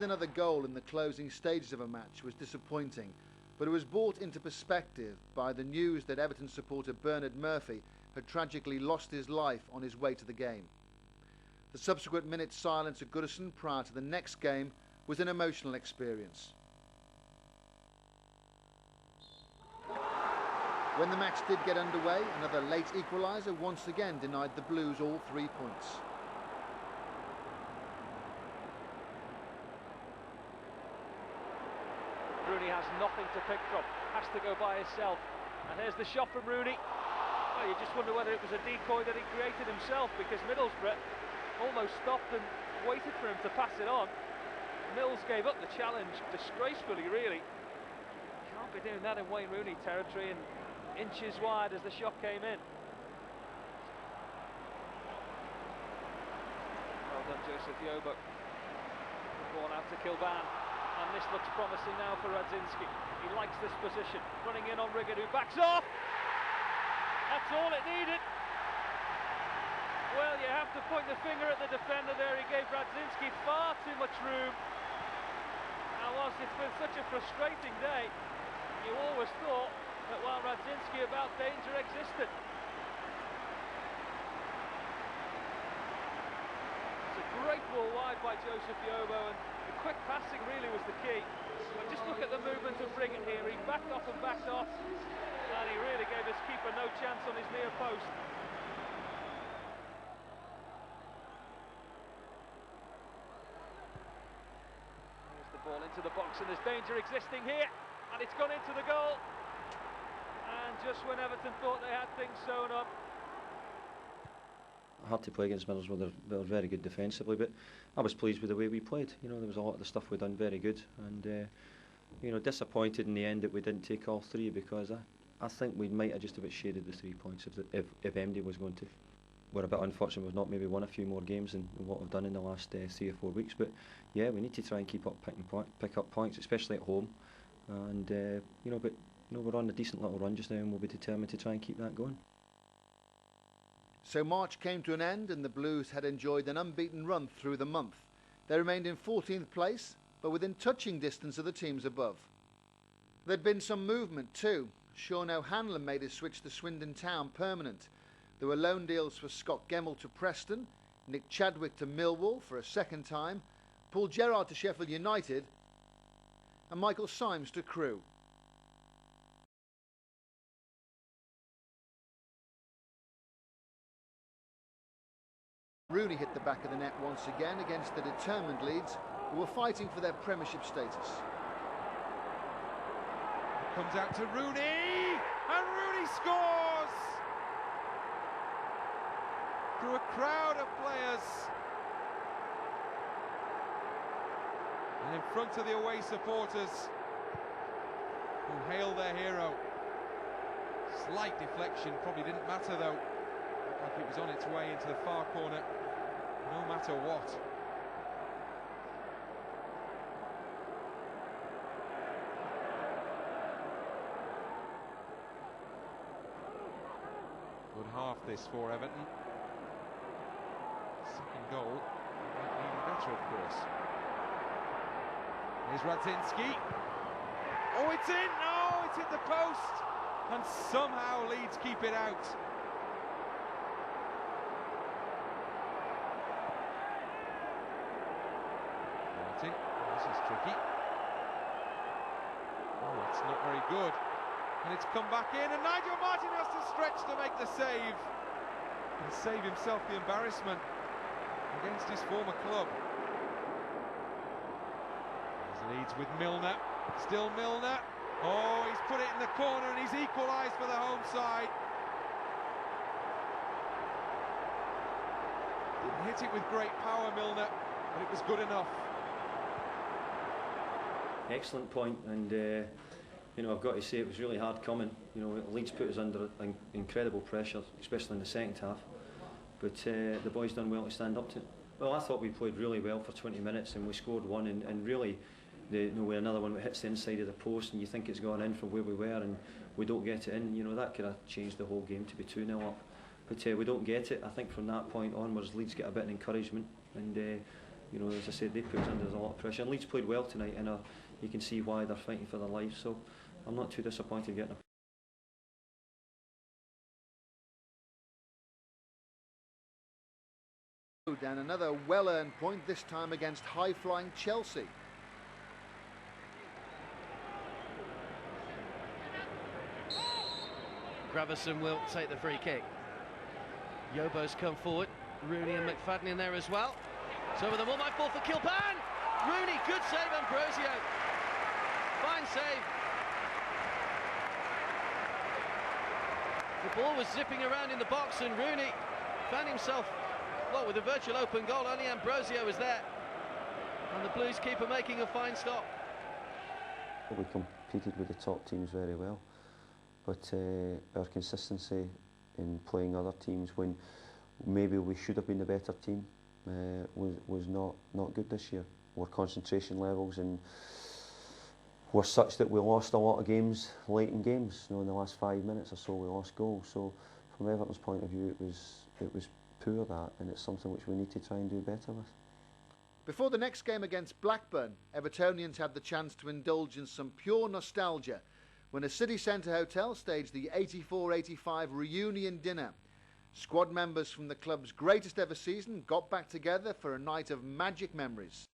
Another goal in the closing stages of a match was disappointing, but it was brought into perspective by the news that Everton supporter Bernard Murphy had tragically lost his life on his way to the game. The subsequent minute silence at Goodison prior to the next game was an emotional experience. When the match did get underway, another late equaliser once again denied the Blues all 3 points. Rooney has nothing to pick from, has to go by himself. And here's the shot from Rooney. Well, you just wonder whether it was a decoy that he created himself, because Middlesbrough almost stopped and waited for him to pass it on. Mills gave up the challenge disgracefully, really. Can't be doing that in Wayne Rooney territory, and inches wide as the shot came in. Well done, Joseph Yobo. Ball out to Kilban. And this looks promising now for Radzinski. He likes this position. Running in on Riggett, who backs off. That's all it needed. Well, you have to point the finger at the defender there. He gave Radzinski far too much room. Now, whilst it's been such a frustrating day, you always thought that while Radzinski about danger existed. It's a great ball wide by Joseph Yobo, and the quick passing really was the key. But just look at the movement of Riggett here. He backed off and backed off, and he really gave his keeper no chance on his near post. There's the ball into the box, and there's danger existing here, and it's gone into the goal. And just when Everton thought they had things sewn up. Hard to play against Middlesbrough. They were very good defensively, but I was pleased with the way we played. You know, there was a lot of the stuff we done very good, and you know, disappointed in the end that we didn't take all three, because I think we might have just about shaded the 3 points if MD was going to. We're a bit unfortunate we've not maybe won a few more games than what we've done in the last 3 or 4 weeks, but yeah, we need to try and keep up pick up points, especially at home, and you know, but you know, we're on a decent little run just now, and we'll be determined to try and keep that going. So March came to an end, and the Blues had enjoyed an unbeaten run through the month. They remained in 14th place, but within touching distance of the teams above. There'd been some movement too. Sean O'Hanlon made his switch to Swindon Town permanent. There were loan deals for Scott Gemmell to Preston, Nick Chadwick to Millwall for a second time, Paul Gerrard to Sheffield United, and Michael Symes to Crewe. Rooney hit the back of the net once again against the determined Leeds, who were fighting for their Premiership status. Comes out to Rooney, and Rooney scores! Through a crowd of players. And in front of the away supporters, who hail their hero. Slight deflection, probably didn't matter though. Looked like it was on its way into the far corner, no matter what. Good half this for Everton. Second goal, might be even better, of course. Here's Radzinski. Oh, it's in! No, it's hit the post! And somehow Leeds keep it out. Martin, this is tricky. Oh, it's not very good. And it's come back in, and Nigel Martin has to stretch to make the save. And save himself the embarrassment against his former club. There's Leeds with Milner. Still Milner. Oh, he's put it in the corner, and he's equalised for the home side. Didn't hit it with great power, Milner, but it was good enough. Excellent point, and you know, I've got to say it was really hard coming. You know, Leeds put us under incredible pressure, especially in the second half. But the boys done well to stand up to it. Well, I thought we played really well for 20 minutes, and we scored one, and really, you know, another one that hits the inside of the post, and you think it's gone in from where we were, and we don't get it in. You know, that could have changed the whole game to be 2-0 up. But we don't get it. I think from that point onwards, Leeds get a bit of encouragement, and you know, as I said, they put us under a lot of pressure. And Leeds played well tonight, and you can see why they're fighting for their lives. So I'm not too disappointed getting a. And another well-earned point, this time against high-flying Chelsea. Gravison will take the free kick. Yobo's come forward. Rooney and McFadden in there as well. So with the ball might fall for Kilpan. Rooney, good save, Ambrosio. Fine save. The ball was zipping around in the box and Rooney found himself, well, with a virtual open goal. Only Ambrosio was there. And the Blues keeper making a fine stop. We competed with the top teams very well, but our consistency in playing other teams when maybe we should have been the better team was not good this year. Our concentration levels were such that we lost a lot of games late in games. You know, in the last 5 minutes or so we lost goals. So from Everton's point of view, it was poor, that, and it's something which we need to try and do better with. Before the next game against Blackburn, Evertonians had the chance to indulge in some pure nostalgia when a city centre hotel staged the 84-85 reunion dinner. Squad members from the club's greatest ever season got back together for a night of magic memories.